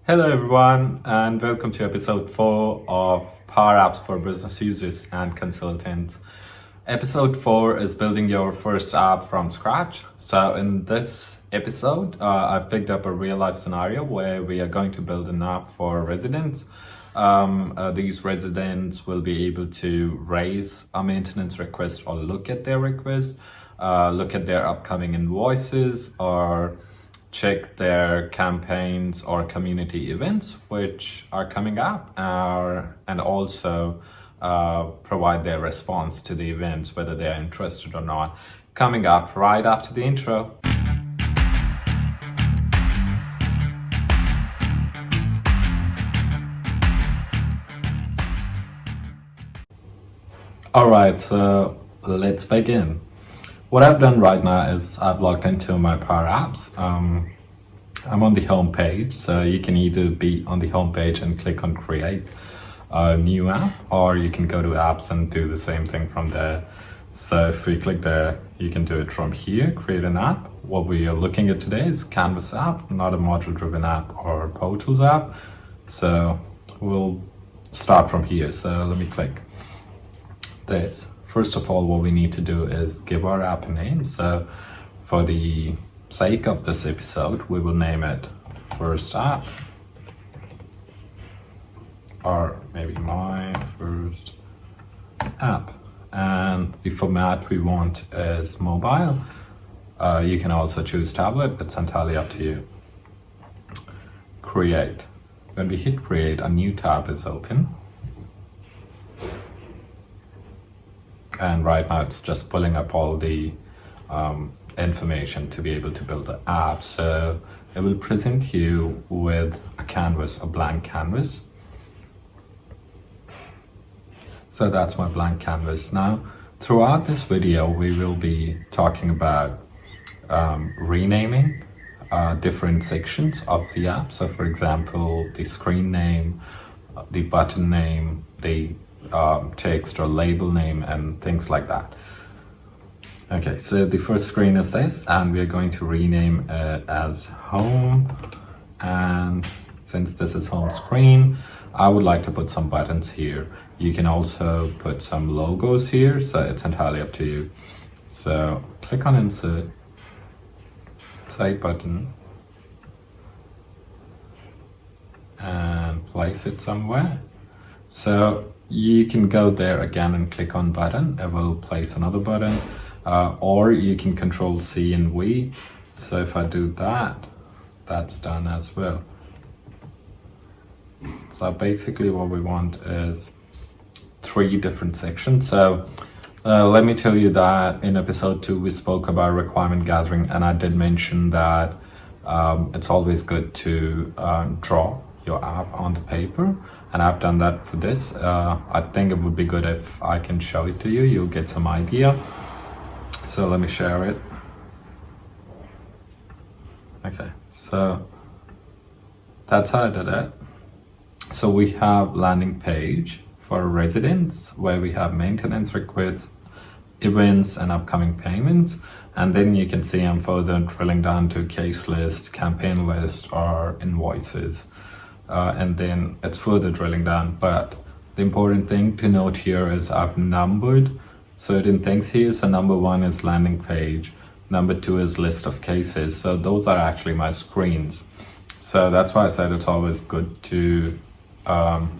Hello everyone, and welcome to episode 4 of Power Apps for business users and consultants. Episode 4 is building your first app from scratch. So in this episode, I picked up a real life scenario where we are going to build an app for residents. These residents will be able to raise a maintenance request or look at their request, look at their upcoming invoices, or check their campaigns or community events which are coming up, and also provide their response to the events, whether they are interested or not. Coming up right after the intro. Alright, so let's begin. What I've done right now is I've logged into my Power Apps. I'm on the home page, so you can either be on the home page and click on create a new app, or you can go to apps and do the same thing from there. So if we click there, you can do it from here, create an app. What we are looking at today is Canvas app, not a module driven app or Portals app. So we'll start from here. So let me click this. First of all, what we need to do is give our app a name. So for the sake of this episode, we will name it First App, or maybe My First App. And the format we want is mobile. You can also choose tablet, it's entirely up to you. Create. When we hit create, a new tab is open. And right now it's just pulling up all the information to be able to build the app. So it will present you with a canvas, a blank canvas. So that's my blank canvas. Now, throughout this video, we will be talking about renaming different sections of the app. So for example, the screen name, the button name, the text or label name, and things like that. Okay, so the first screen is this, and we're going to rename it as home. And since this is home screen, I would like to put some buttons here. You can also put some logos here, so it's entirely up to you. So click on insert, site button, and place it somewhere. So you can go there again and click on button. It will place another button, or you can control C and V. So if I do that, that's done as well. So basically what we want is 3 different sections. So let me tell you that in episode 2 we spoke about requirement gathering, and I did mention that it's always good to draw your app on the paper, and I've done that for this. I think it would be good if I can show it to you. You'll get some idea. So let me share it. Okay, so that's how I did it. So we have landing page for residents where we have maintenance requests, events, and upcoming payments. And then you can see I'm further drilling down to case list, campaign list, or invoices. And then it's further drilling down. But the important thing to note here is I've numbered certain things here. So number 1 is landing page, number 2 is list of cases. So those are actually my screens. So that's why I said it's always good to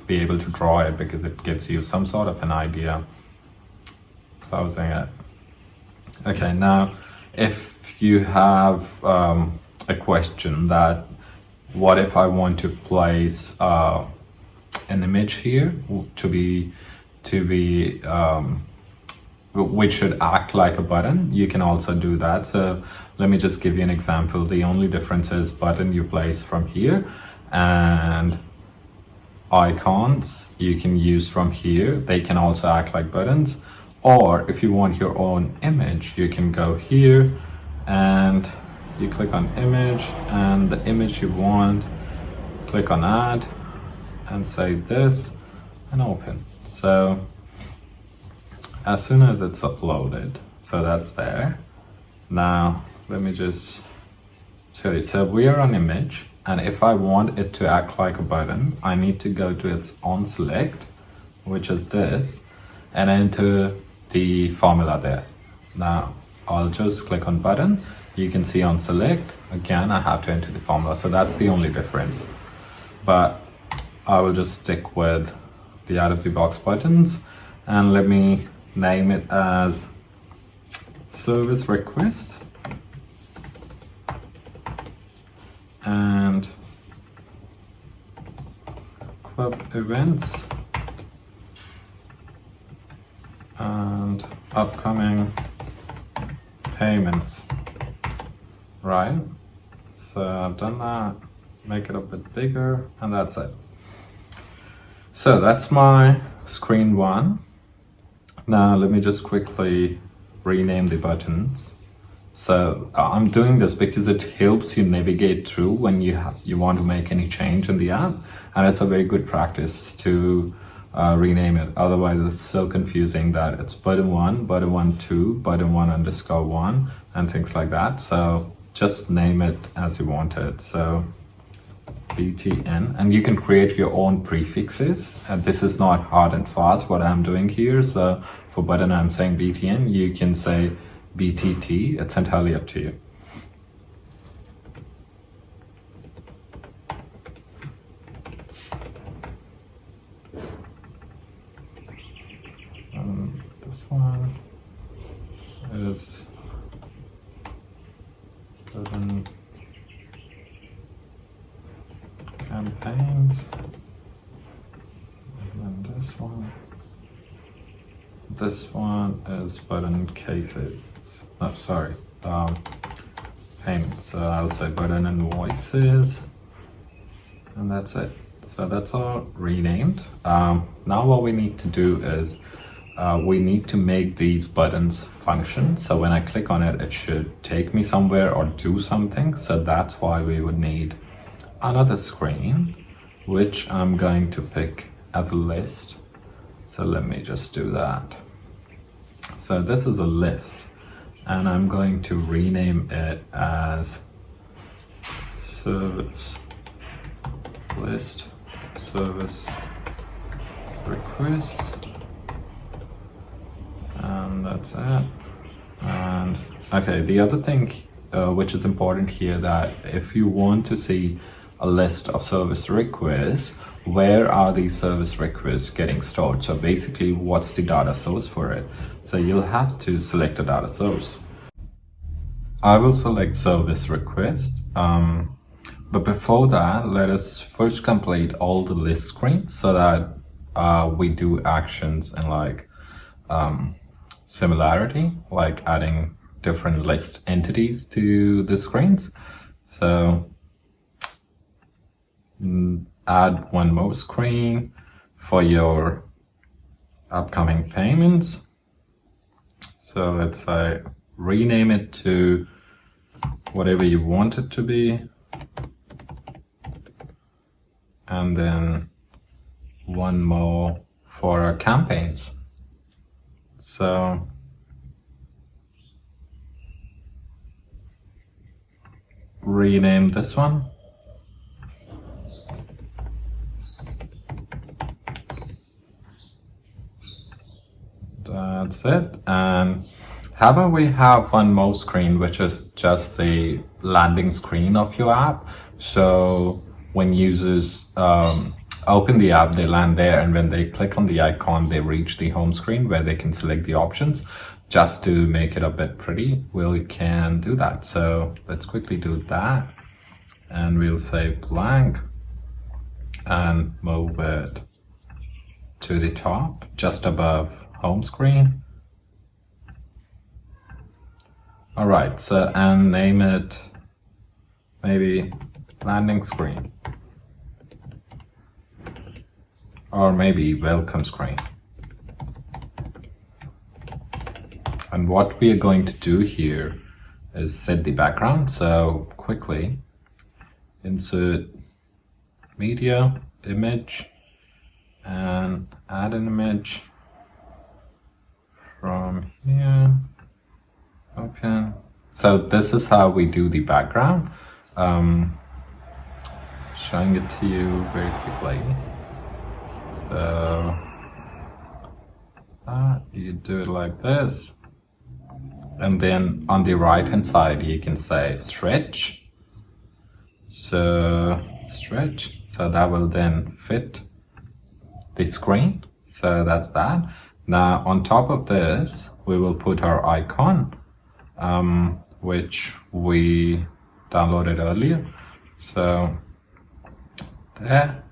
be able to draw it, because it gives you some sort of an idea. Closing it. Okay, now if you have a question that, what if I want to place an image here to be which should act like a button, you can also do that. So let me just give you an example. The only difference is button you place from here, and icons you can use from here. They can also act like buttons. Or if you want your own image, you can go here and you click on image, and the image you want, click on add and say this and open. So as soon as it's uploaded, so that's there. Now let me just show you. So we are on image, And if I want it to act like a button, I need to go to its OnSelect, which is this, and enter the formula there. Now I'll just click on button. You can see OnSelect. Again, I have to enter the formula. So that's the only difference. But I will just stick with the out of the box buttons, and let me name it as service requests and club events and upcoming payments. Right, so I've done that. Make it a bit bigger, and that's it. So that's my screen 1. Now let me just quickly rename the buttons. So I'm doing this because it helps you navigate through when you want to make any change in the app, and it's a very good practice to rename it. Otherwise it's so confusing that it's button 1, button 1 2, button 1_1 and things like that. So just name it as you want it. So BTN, and you can create your own prefixes, and this is not hard and fast what I'm doing here. So for button I'm saying BTN, you can say BTT, it's entirely up to you. This one is button campaigns, and then this one is button cases. Oh, sorry, payments. So I'll say button invoices, and that's it. So that's all renamed. Now what we need to do is we need to make these buttons function. So when I click on it, it should take me somewhere or do something. So that's why we would need another screen, which I'm going to pick as a list. So let me just do that. So this is a list, and I'm going to rename it as service list, service requests, and that's it. And okay, the other thing which is important here, that if you want to see a list of service requests, where are these service requests getting stored? So basically, what's the data source for it? So you'll have to select a data source. I will select service request, but before that, let us first complete all the list screens so that we do actions in like similarity, like adding different list entities to the screens. So add one more screen for your upcoming payments. So let's say rename it to whatever you want it to be, and then one more for our campaigns. So rename this one. That's it. And how about we have one more screen, which is just the landing screen of your app. So when users open the app, they land there, and when they click on the icon, they reach the home screen where they can select the options. Just to make it a bit pretty, we can do that. So let's quickly do that, and we'll say blank and move it to the top, just above home screen. All right, so and name it maybe landing screen, or maybe welcome screen. And what we are going to do here is set the background. So quickly insert media, image, and add an image from here. Okay, so this is how we do the background. showing it to you very quickly. So you do it like this, and then on the right hand side you can say stretch. So stretch, so that will then fit the screen. So that's that. Now on top of this we will put our icon, which we downloaded earlier. So there.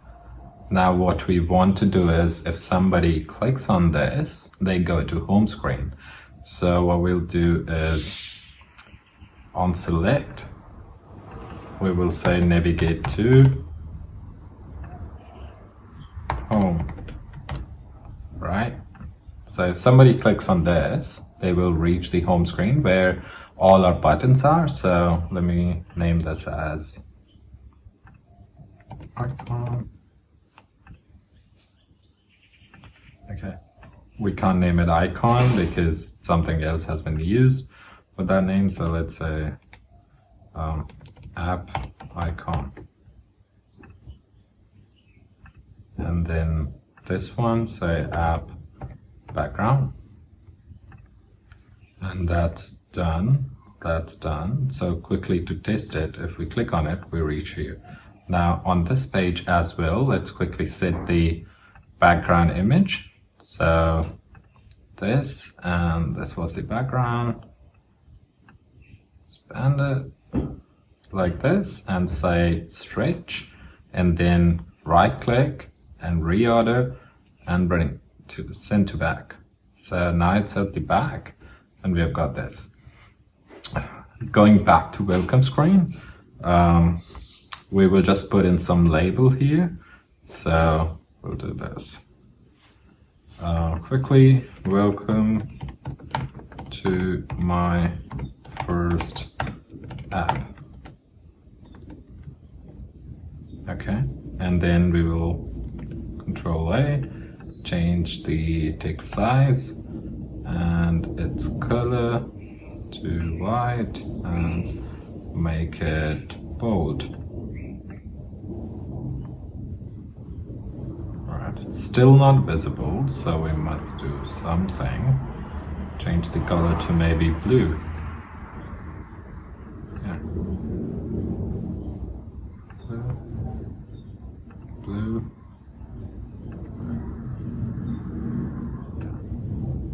Now what we want to do is, if somebody clicks on this, they go to home screen. So what we'll do is on select, we will say navigate to home, right? So if somebody clicks on this, they will reach the home screen where all our buttons are. So let me name this as icon. Okay, we can't name it icon because something else has been used with that name. So let's say app icon. And then this one, say app background. And that's done. That's done. So quickly to test it, if we click on it, we reach here. Now on this page as well, let's quickly set the background image. So this, and this was the background. Expand it like this and say stretch, and then right click and reorder and bring to send to back. So now it's at the back and we have got this. Going back to welcome screen, we will just put in some label here. So we'll do this. Quickly, welcome to my first app. Okay, and then we will Control A, change the text size and its color to white and make it bold. It's still not visible, so we must do something. Change the color to maybe blue. Yeah. Blue.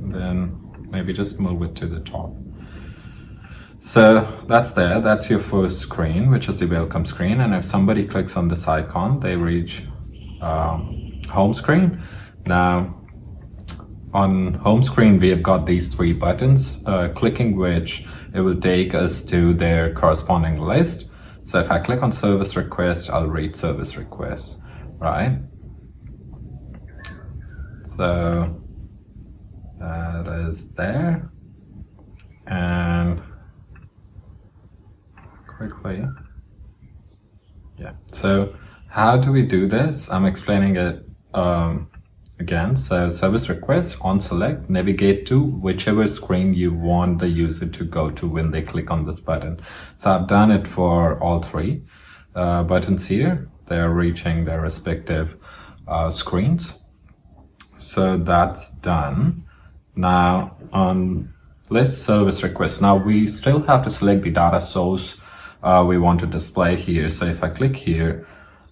And then maybe just move it to the top. So that's there. That's your first screen, which is the welcome screen. And if somebody clicks on this icon, they reach home screen. Now on home screen we have got these three buttons, clicking which it will take us to their corresponding list. So if I click on service request, I'll read service requests, right? So that is there. And quickly, yeah, so how do we do this? I'm explaining it again. So service request, OnSelect, navigate to whichever screen you want the user to go to when they click on this button. So I've done it for all three buttons here. They're reaching their respective screens. So that's done. Now on list service request, now we still have to select the data source we want to display here. So if I click here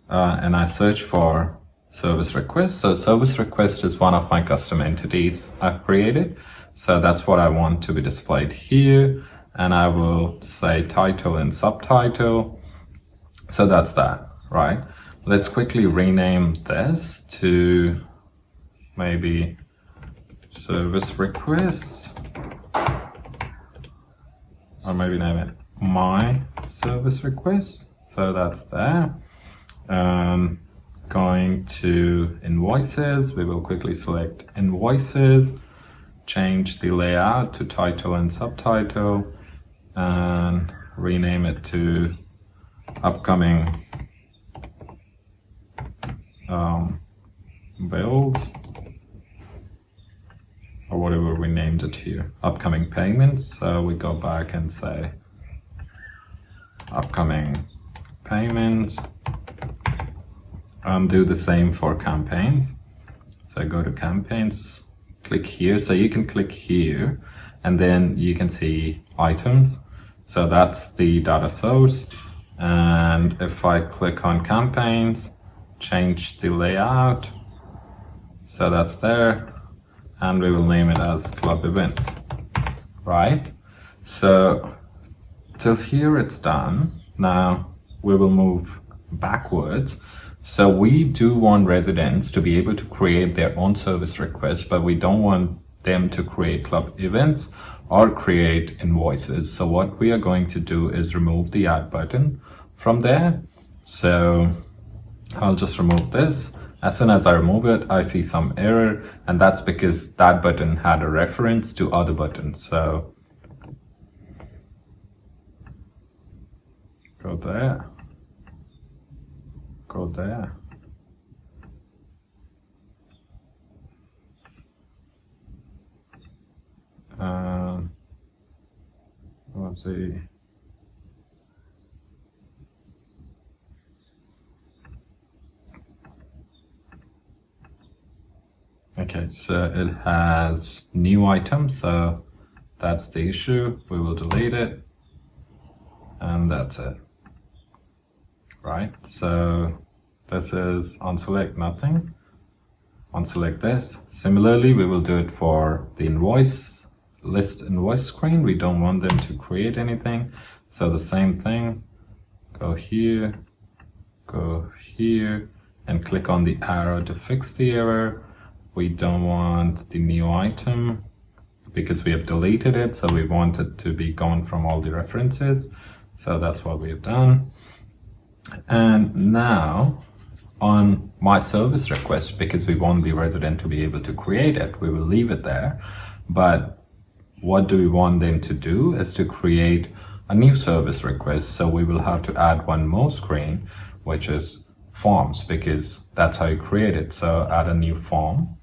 and I search for service request. So service request is one of my custom entities I've created. So that's what I want to be displayed here. And I will say title and subtitle. So that's that, right? Let's quickly rename this to maybe service requests, or maybe name it my service request. So that's there. Going to invoices, we will quickly select invoices, change the layout to title and subtitle, and rename it to upcoming bills, or whatever we named it here, upcoming payments. So we go back and say upcoming payments, Do the same for campaigns. So go to campaigns, click here. So you can click here and then you can see items. So that's the data source. And if I click on campaigns, change the layout. So that's there. And we will name it as club events, right? So till here it's done. Now we will move backwards. So we do want residents to be able to create their own service requests, but we don't want them to create club events or create invoices. So what we are going to do is remove the add button from there. So I'll just remove this. As soon as I remove it, I see some error, and that's because that button had a reference to other buttons. So go there. Go there. Let's see. Okay, so it has new item, so that's the issue. We will delete it, and that's it. Right, so this is OnSelect nothing. OnSelect this. Similarly, we will do it for the list invoice screen. We don't want them to create anything. So the same thing, go here, and click on the arrow to fix the error. We don't want the new item because we have deleted it. So we want it to be gone from all the references. So that's what we have done. And now on my service request, because we want the resident to be able to create it, we will leave it there. But what do we want them to do is to create a new service request. So we will have to add one more screen, which is forms, because that's how you create it. So add a new form,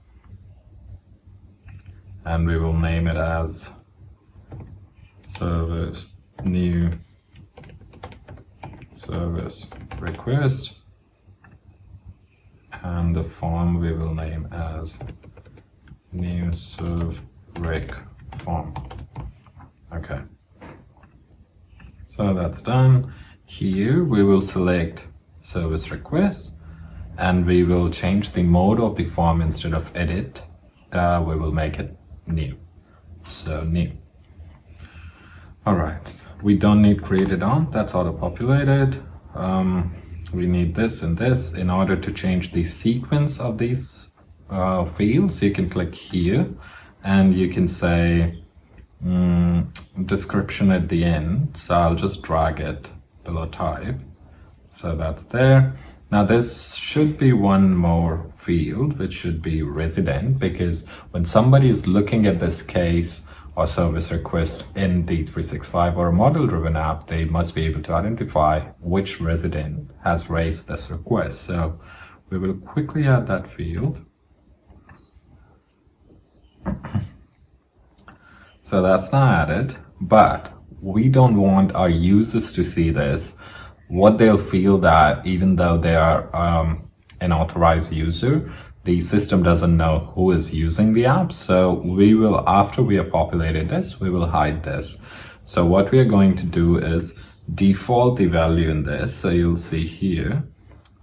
and we will name it as service new service request, and the form we will name as new serve rec form. Okay, so that's done. Here we will select service request, and we will change the mode of the form. Instead of edit, we will make it new. So new. All right. We don't need created on, that's auto-populated. We need this and this. In order to change the sequence of these fields, you can click here and you can say description at the end. So I'll just drag it below type. So that's there. Now this should be one more field, which should be resident, because when somebody is looking at this case or service request in D365 or a model-driven app, they must be able to identify which resident has raised this request. So we will quickly add that field. So that's now added, but we don't want our users to see this. What they'll feel that even though they are an authorized user, the system doesn't know who is using the app. So we will, after we have populated this, we will hide this. So what we are going to do is default the value in this. So you'll see here,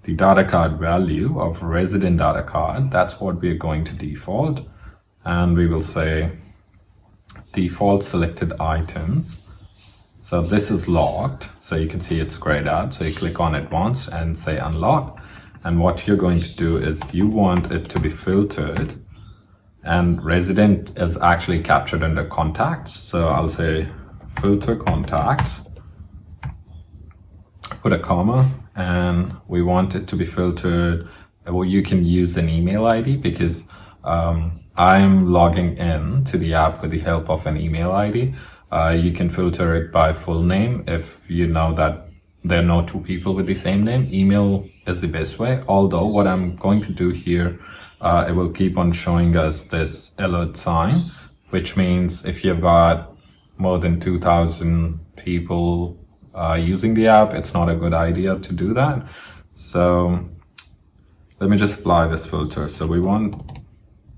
the data card value of resident data card. That's what we are going to default. And we will say default selected items. So this is locked. So you can see it's grayed out. So you click on it once and say unlock. And what you're going to do is you want it to be filtered, and resident is actually captured under contacts. So I'll say filter contacts, put a comma, and we want it to be filtered. Well, you can use an email ID because I'm logging in to the app with the help of an email ID. You can filter it by full name if you know that there are no two people with the same name. Email is the best way. Although what I'm going to do here, it will keep on showing us this alert sign, which means if you've got more than 2,000 people using the app, it's not a good idea to do that. So let me just apply this filter. So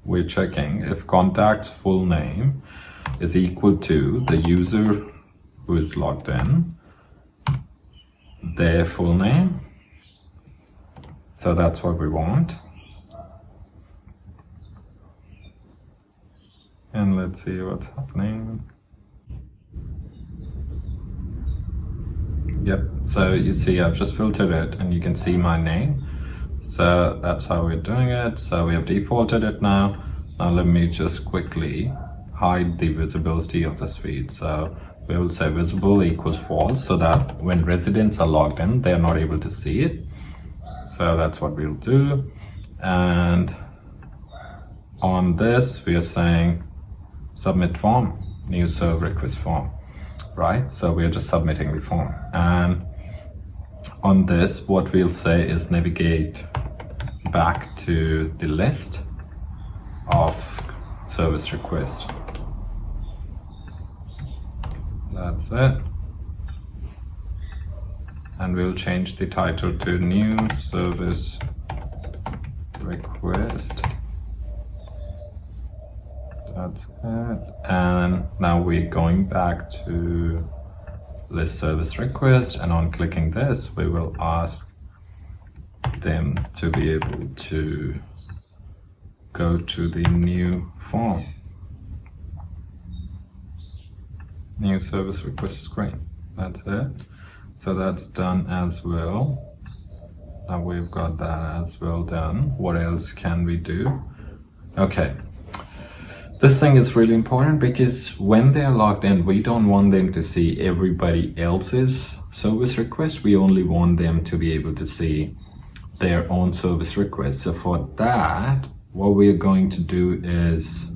we're checking if contact's full name is equal to the user who is logged in, their full name. So that's what we want. And let's see what's happening. Yep, so you see I've just filtered it and you can see my name. So that's how we're doing it. So we have defaulted it now. Now let me just quickly hide the visibility of this feed. So we will say visible equals false so that when residents are logged in, they're not able to see it. So that's what we'll do. And on this, we are saying submit form, new serve request form, right? So we're just submitting the form. And on this, what we'll say is navigate back to the list of service requests. That's it. And we'll change the title to new service request. That's it. And now we're going back to list service request, and on clicking this, we will ask them to be able to go to the new form. New service request screen. That's it. So that's done as well. Now we've got that as well done. What else can we do? Okay. This thing is really important because when they're logged in, we don't want them to see everybody else's service request. We only want them to be able to see their own service request. So for that, what we're going to do is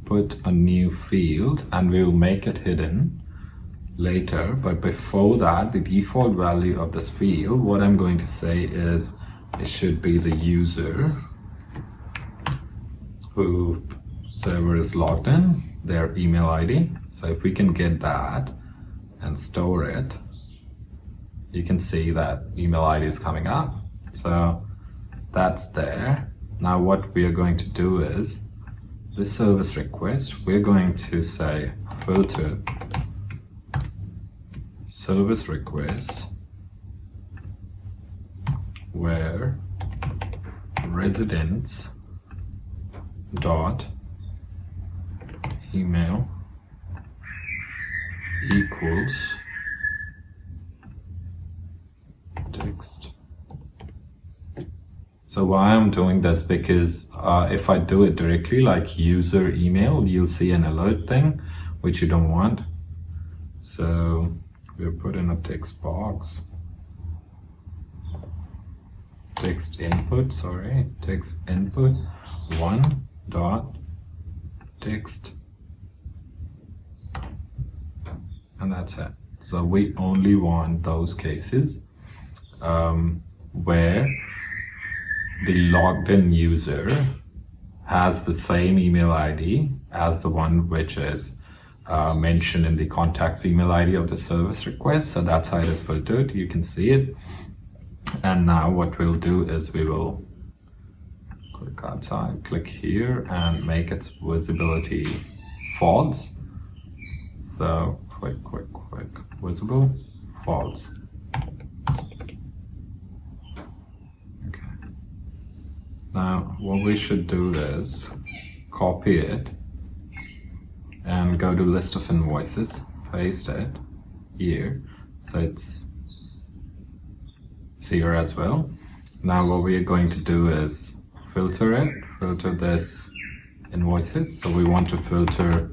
put a new field, and we'll make it hidden later. But before that, the default value of this field, what I'm going to say is it should be the user who server is logged in, their email ID. So if we can get that and store it, you can see that email ID is coming up. So that's there. Now what we are going to do is this service request, we're going to say filter service requests where residents dot email equals text. So why I'm doing this, because if I do it directly like user email, you'll see an alert thing which you don't want. So we'll put in a text box, text input 1 dot text, and that's it. So we only want those cases where the logged in user has the same email ID as the one which is mentioned in the contact's email ID of the service request. So that's how it is filtered. You can see it. And now what we'll do is we will click outside, click here, and make its visibility false. So quick, visible, false. Okay. Now what we should do is copy it and go to list of invoices, paste it here. So it's here as well. Now what we are going to do is filter this invoices. So we want to filter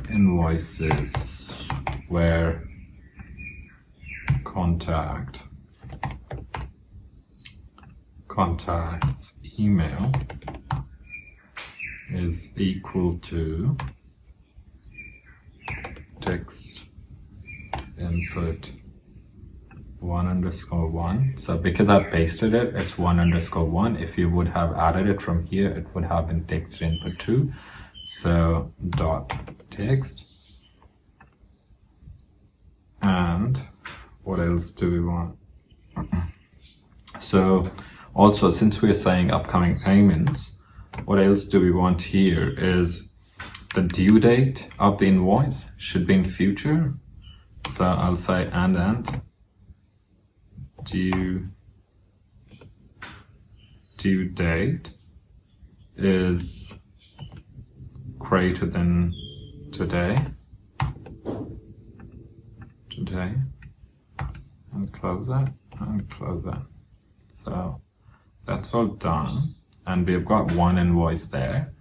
invoices where contact's email is equal to text input 1_1. So because I pasted it, it's 1_1. If you would have added it from here, it would have been text input 2. So dot text. And what else do we want? So also, since we're saying upcoming payments, what else do we want here is the due date of the invoice should be in future. So I'll say and due date is greater than today, and close that, and close that. So that's all done, and we've got one invoice there,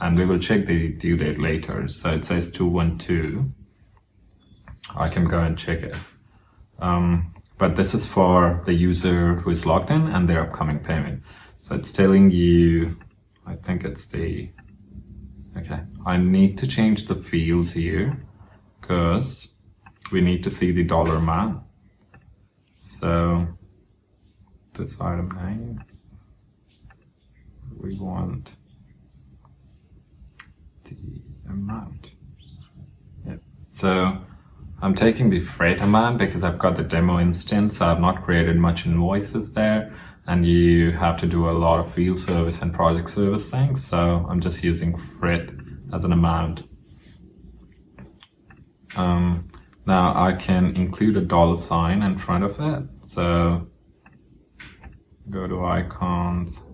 and we will check the due date later. So it says 2/1/2. I can go and check it. But this is for the user who is logged in and their upcoming payment. So it's telling you, I think it's the, okay, I need to change the fields here because we need to see the dollar amount. So this item name, we want the amount. Yep. So I'm taking the freight amount because I've got the demo instance, so I've not created much invoices there, and you have to do a lot of field service and project service things, so I'm just using freight as an amount. Now I can include a $sign in front of it, so go to icons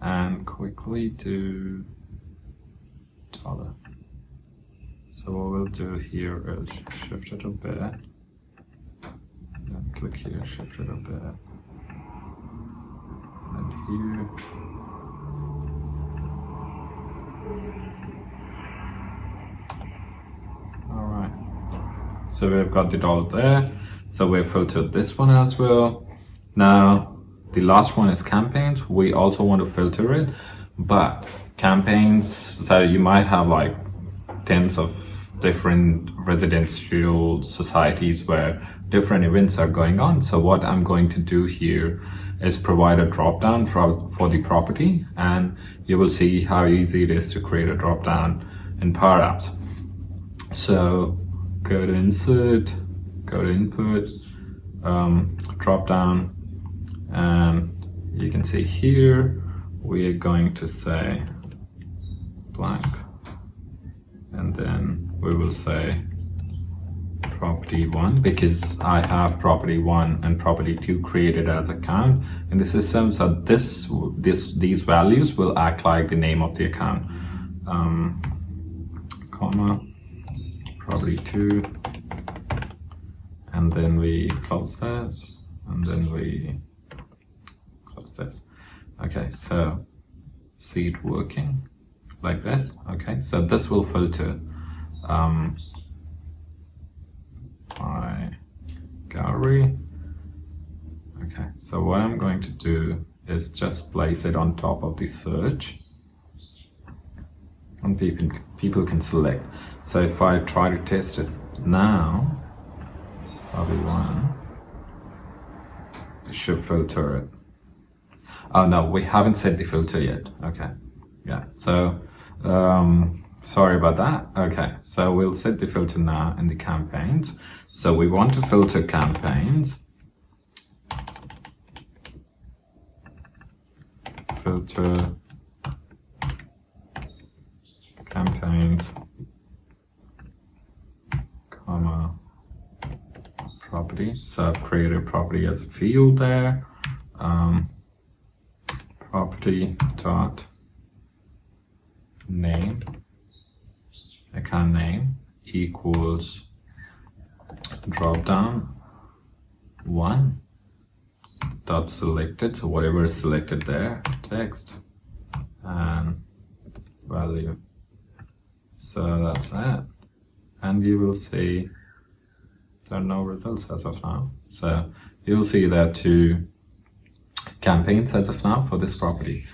and quickly do $. So what we'll do here is shift it a bit, then click here, shift it a bit, and here, alright, so we've got the $. There, so we've filtered this one as well. Now the last one is campaigns. We also want to filter it, but campaigns, so you might have like tens of different residential societies where different events are going on. So what I'm going to do here is provide a drop down for the property, and you will see how easy it is to create a drop down in PowerApps. So go to insert, go to input, drop down, and you can see here we are going to say blank, and then we will say property 1 because I have property 1 and property 2 created as account in the system. So these values will act like the name of the account. Comma, property 2, and then we close this, and then we close this. Okay, so see it working like this. Okay, so this will filter my gallery. Okay, so what I'm going to do is just place it on top of the search, and people can select. So if I try to test it now, probably 1, it should filter it. Oh no, we haven't set the filter yet. Okay, yeah, so sorry about that. Okay, so we'll set the filter now in the campaigns. So we want to filter campaigns. Filter campaigns, comma, property. So I've created property as a field there. Property dot name, account name equals drop down 1 dot selected, so whatever is selected there, text and value. So that's that, and you will see there are no results as of now. So you'll see there 2 campaigns as of now for this property.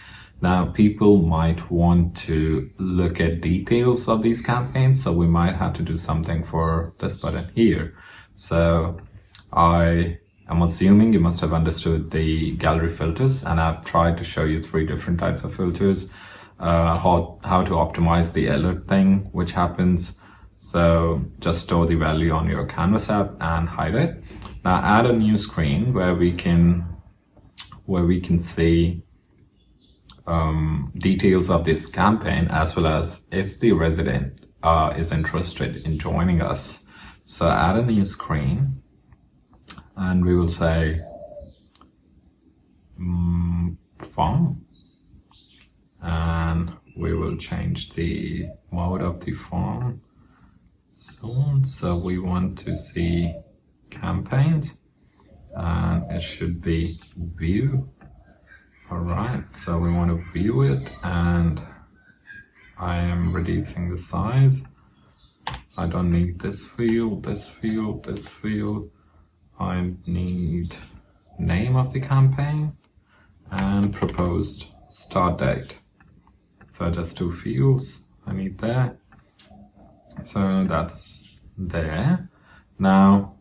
Now people might want to look at details of these campaigns, so we might have to do something for this button here. So I am assuming you must have understood the gallery filters, and I've tried to show you 3 different types of filters, how to optimize the alert thing which happens. So just store the value on your Canvas app and hide it. Now add a new screen where we can where we can see details of this campaign, as well as if the resident is interested in joining us. So add a new screen, and we will say form, and we will change the mode of the form soon. So we want to see campaigns, and it should be view. All right, so we want to view it, and I am reducing the size. I don't need this field, this field, this field. I need name of the campaign and proposed start date. So just 2 fields I need there. So that's there. Now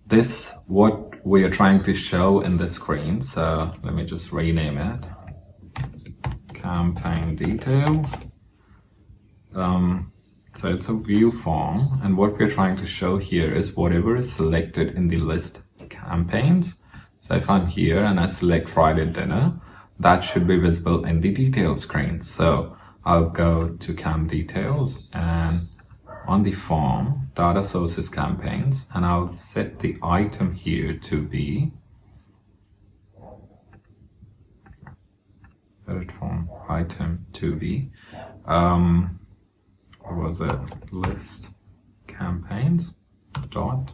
this, what we are trying to show in the screen, so let me just rename it, campaign details. So it's a view form, and what we're trying to show here is whatever is selected in the list campaigns. So if I'm here and I select Friday dinner, that should be visible in the details screen. So I'll go to camp details, and on the form, data sources campaigns, and I'll set the item here to be edit form item to be what was it, list campaigns dot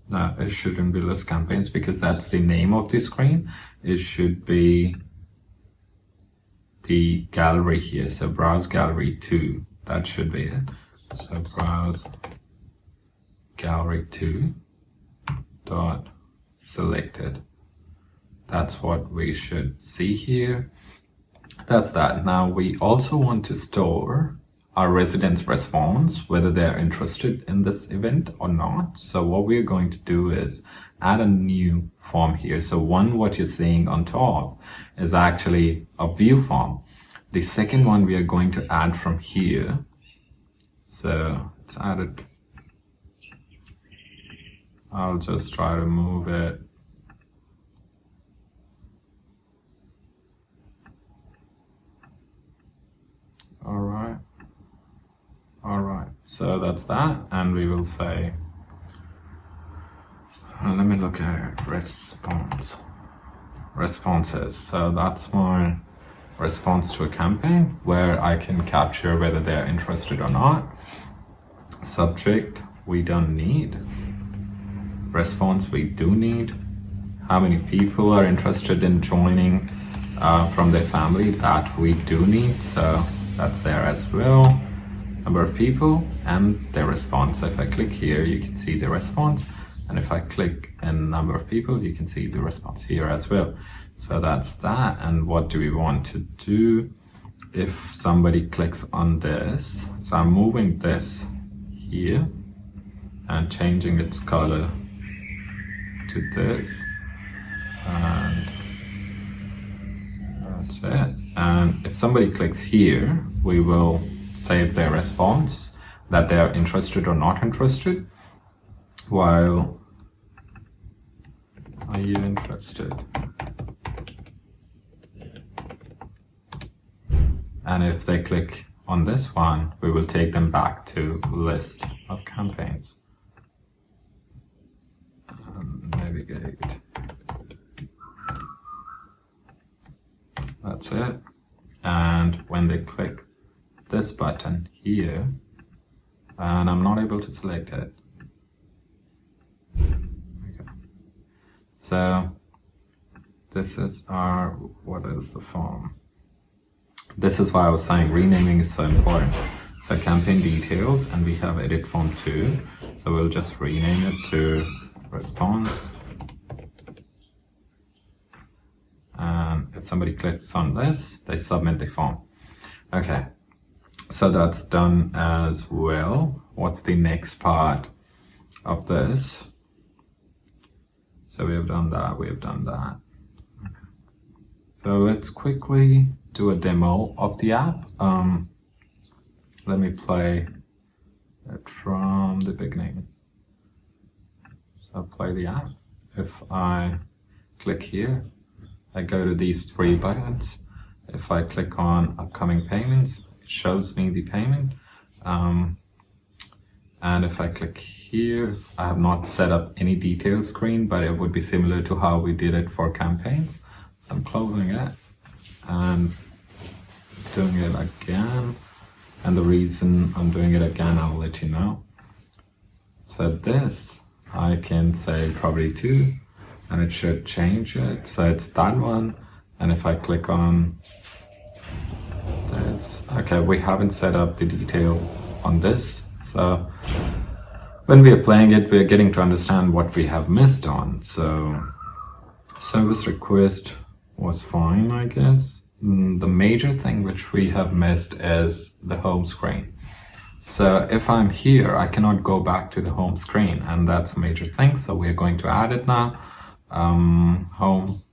no, it shouldn't be list campaigns because that's the name of the screen. It should be the gallery here, so browse gallery 2, that should be it. So browse gallery 2 dot selected. That's what we should see here. That's that. Now we also want to store our residents' response, whether they're interested in this event or not. So what we're going to do is add a new form here. So one, what you're seeing on top is actually a view form. The second one we are going to add from here. So it's added. I'll just try to move it. All right, so that's that, and we will say, let me look at it, responses. So that's my response to a campaign where I can capture whether they're interested or not. Subject, we don't need. Response, we do need. How many people are interested in joining from their family, that we do need, so that's there as well. Number of people and their response. So if I click here, you can see the response, and if I click in number of people, you can see the response here as well. So that's that. And what do we want to do if somebody clicks on this? So I'm moving this here and changing its color to this, and that's it. And if somebody clicks here, we will save their response that they are interested or not interested. While, are you interested? And if they click on this one, we will take them back to list of campaigns. Navigate. That's it. And when they click this button here, and I'm not able to select it. Okay. So this is our, what is the form? This is why I was saying renaming is so important. So campaign details, and we have edit form 2. So we'll just rename it to response. And if somebody clicks on this, they submit the form. Okay. So that's done as well. What's the next part of this? So we have done that, we have done that. Okay. So let's quickly do a demo of the app. Let me play it from from the beginning. So play the app. If I click here, I go to these 3 buttons. If I click on upcoming payments, it shows me the payment. And if I click here, I have not set up any detail screen, but it would be similar to how we did it for campaigns. So I'm closing it and doing it again. And the reason I'm doing it again, I'll let you know. So this, I can say property 2, and it should change it. So it's that one. And if I click on this, okay, we haven't set up the detail on this. So when we are playing it, we're getting to understand what we have missed on. So service request was fine, I guess. The major thing which we have missed is the home screen. So if I'm here, I cannot go back to the home screen, and that's a major thing. So we're going to add it now. Home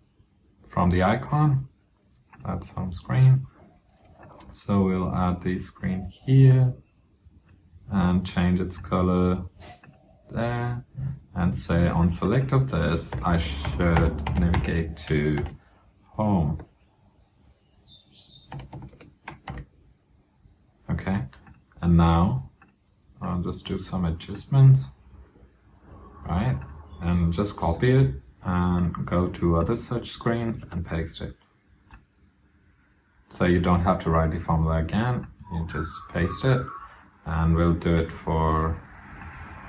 from the icon, that's home screen. So we'll add the screen here and change its color there, and say on select of this, I should navigate to home. Okay, and now I'll just do some adjustments, right? And just copy it and go to other search screens and paste it. So you don't have to write the formula again, you just paste it, and we'll do it for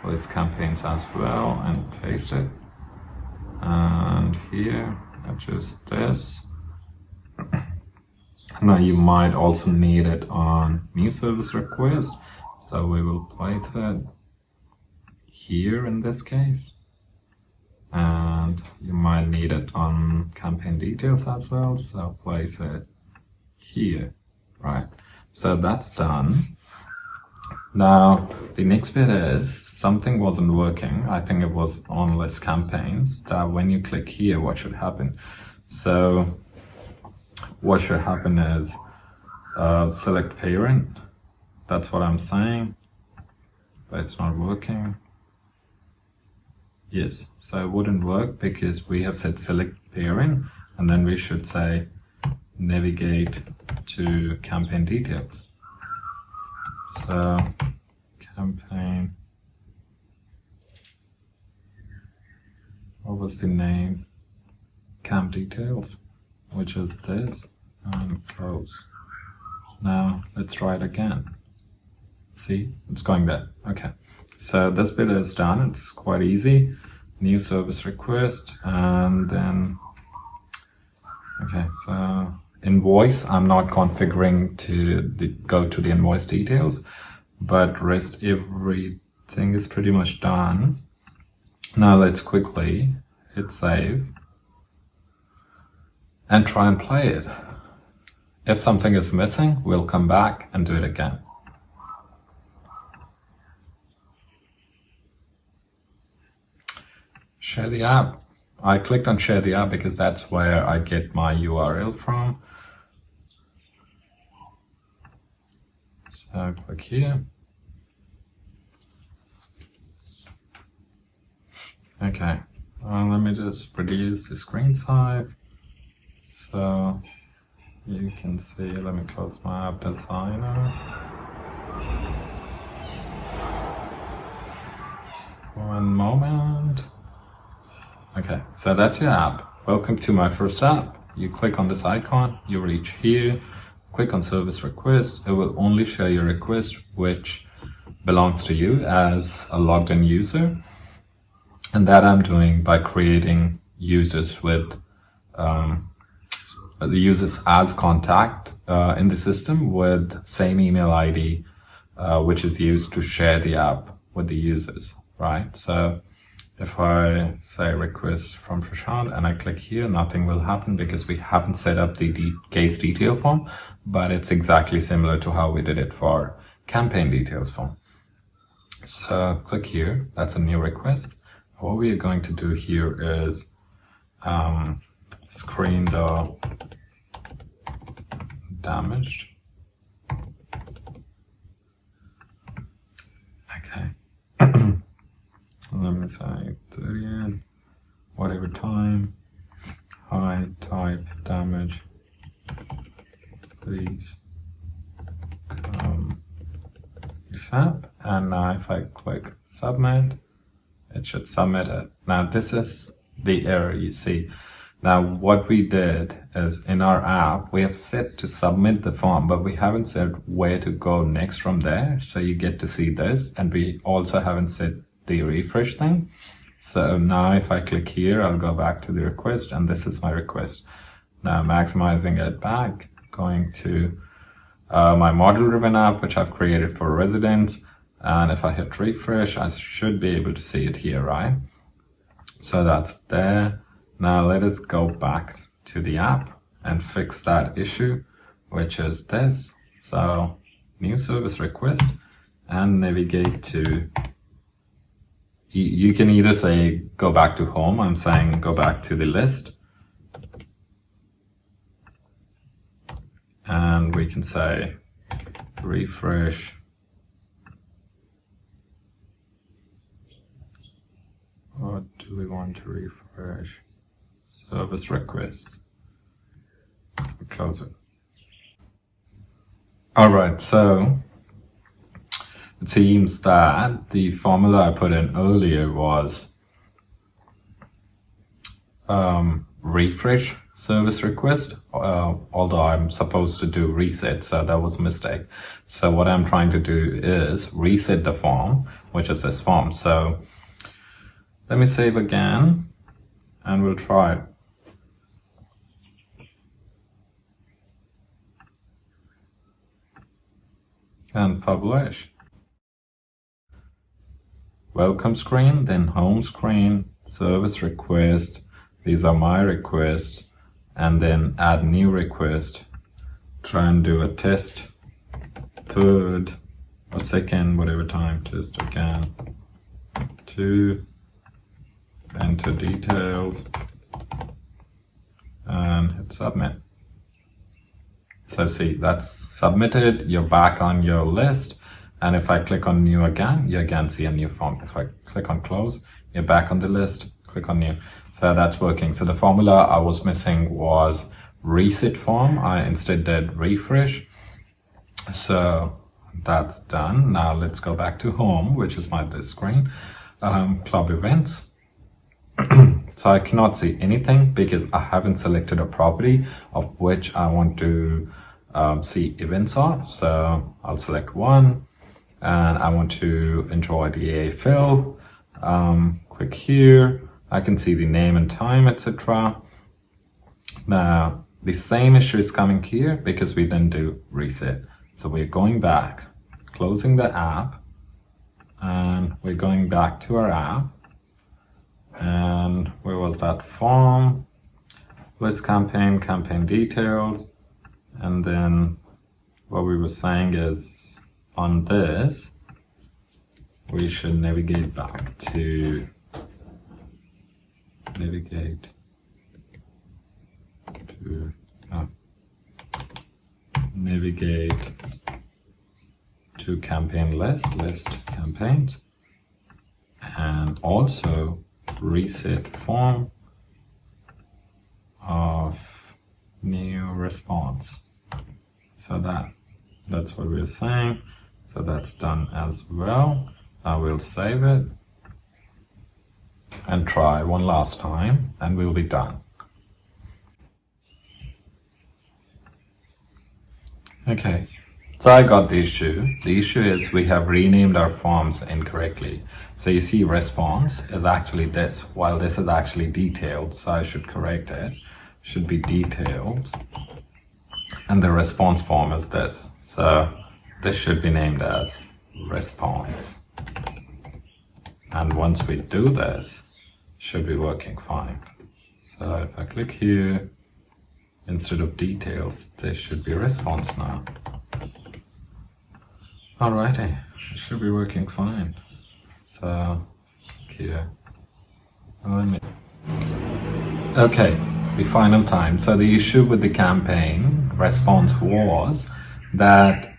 these campaigns as well, and paste it. And here, adjust this. Now you might also need it on new service request, so we will place it here in this case. And you might need it on campaign details as well, so place it here, right? So that's done. Now the next bit is something wasn't working. I think it was on list campaigns, that when you click here, what should happen? So what should happen is select parent. That's what I'm saying, but it's not working. Yes, so it wouldn't work because we have said select parent, and then we should say navigate to campaign details. So campaign, what was the name? Camp details, which is this, and close. Now let's try it again. See, it's going there. Okay, so this bit is done. It's quite easy. New service request, and then okay, so invoice, I'm not configuring to go to the invoice details, but rest everything is pretty much done. Now let's quickly hit save and try and play it. If something is missing, we'll come back and do it again. Share the app. I clicked on share the app because that's where I get my URL from. So click here. Okay, let me just reduce the screen size so you can see. Let me close my app designer. One moment. Okay, so that's your app. Welcome to my first app. You click on this icon, you reach here, click on service request. It will only show your request which belongs to you as a logged in user. And that I'm doing by creating users with the users as contact in the system with same email ID, which is used to share the app with the users, right? So if I say request from Prashant and I click here, nothing will happen because we haven't set up the case detail form, but it's exactly similar to how we did it for campaign details form. So click here, that's a new request. What we are going to do here is screen the damaged. Okay. me say 30th, whatever time, hi, type, damage, please come ASAP. And now if I click submit, it should submit it. Now this is the error you see. Now what we did is in our app, we have set to submit the form, but we haven't said where to go next from there. So you get to see this, and we also haven't set the refresh thing. So now if I click here, I'll go back to the request, and this is my request. Now maximizing it back, going to my model-driven app, which I've created for residents. And if I hit refresh, I should be able to see it here, right? So that's there. Now let us go back to the app and fix that issue, which is this. So new service request, and navigate to, you can either say go back to home. I'm saying go back to the list. And we can say refresh. What do we want to refresh? Service requests. Close it. All right, so it seems that the formula I put in earlier was refresh service request, although I'm supposed to do reset, so that was a mistake. So what I'm trying to do is reset the form, which is this form. So let me save again, and we'll try it. And publish. Welcome screen, then home screen, service request. These are my requests, and then add new request. Try and do a test, third or second, whatever time, test again. 2. Enter details and hit submit. So see, that's submitted. You're back on your list, and if I click on new again, you again see a new form. If I click on close, you're back on the list. Click on new. So that's working. So the formula I was missing was reset form. I instead did refresh. So that's done. Now let's go back to home, which is this screen. Club events. So I cannot see anything because I haven't selected a property of which I want to see events of. So I'll select one, and I want to enjoy the AA fill. Click here. I can see the name and time, etc. Now the same issue is coming here because we didn't do reset. So we're going back, closing the app, and we're going back to our app. And where was that form? List campaign, campaign details. And then what we were saying is on this, we should navigate back to navigate to campaign list campaigns, and also reset form of new response. So that's what we're saying. So that's done as well. I will save it and try one last time, and we'll be done. Okay, so I got the issue. The issue is we have renamed our forms incorrectly. So you see response is actually this, while this is actually detailed. So I should correct it. Should be detailed. And the response form is this. So this should be named as response. And once we do this, should be working fine. So if I click here, instead of details, this should be response now. Alrighty, it should be working fine. So here, okay, the final time. So the issue with the campaign response was that,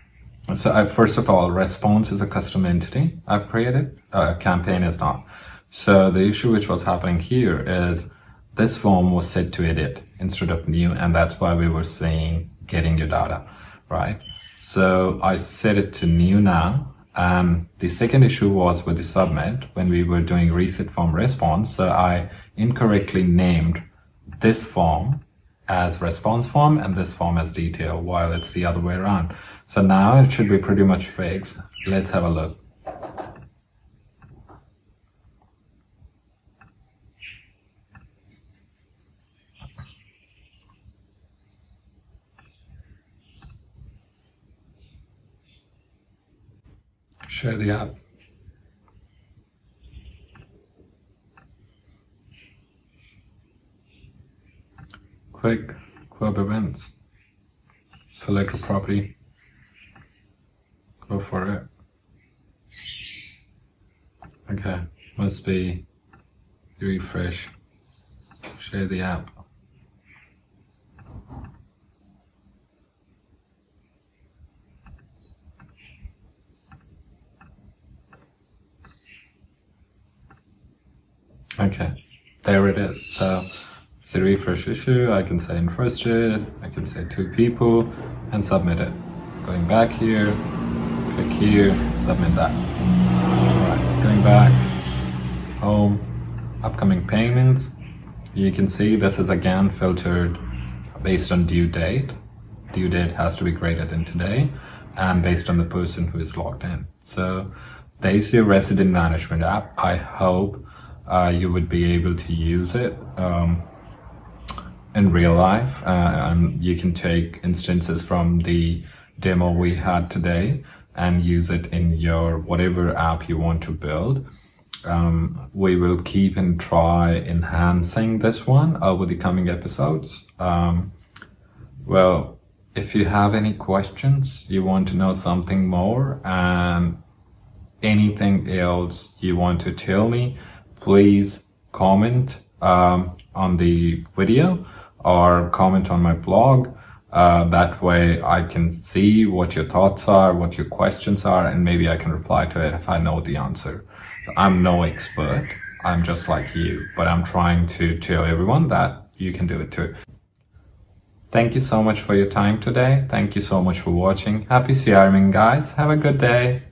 first of all, response is a custom entity I've created, campaign is not. So the issue which was happening here is this form was set to edit instead of new, and that's why we were saying getting your data, right? So I set it to new now. The second issue was with the submit when we were doing reset form response. So I incorrectly named this form as response form and this form as detail, while it's the other way around. So now it should be pretty much fixed. Let's have a look. Share the app. Click Club Events. Select a property. Go for it. Okay, must be refresh. Share the app. Okay, there it is. So it's the refresh issue. I can say interested, I can say 2 people, and submit it. Going back here, click here, submit that. Alright, going back, home, upcoming payments. You can see this is again filtered based on due date. Due date has to be greater than today, and based on the person who is logged in. So there's your resident management app. I hope you would be able to use it in real life, and you can take instances from the demo we had today and use it in your whatever app you want to build. We will keep and try enhancing this one over the coming episodes. Well, if you have any questions, you want to know something more, and anything else you want to tell me, please comment on the video or comment on my blog. That way I can see what your thoughts are, what your questions are, and maybe I can reply to it if I know the answer. I'm no expert, I'm just like you, but I'm trying to tell everyone that you can do it too. Thank you so much for your time today. Thank you so much for watching. Happy CRMing, guys. Have a good day.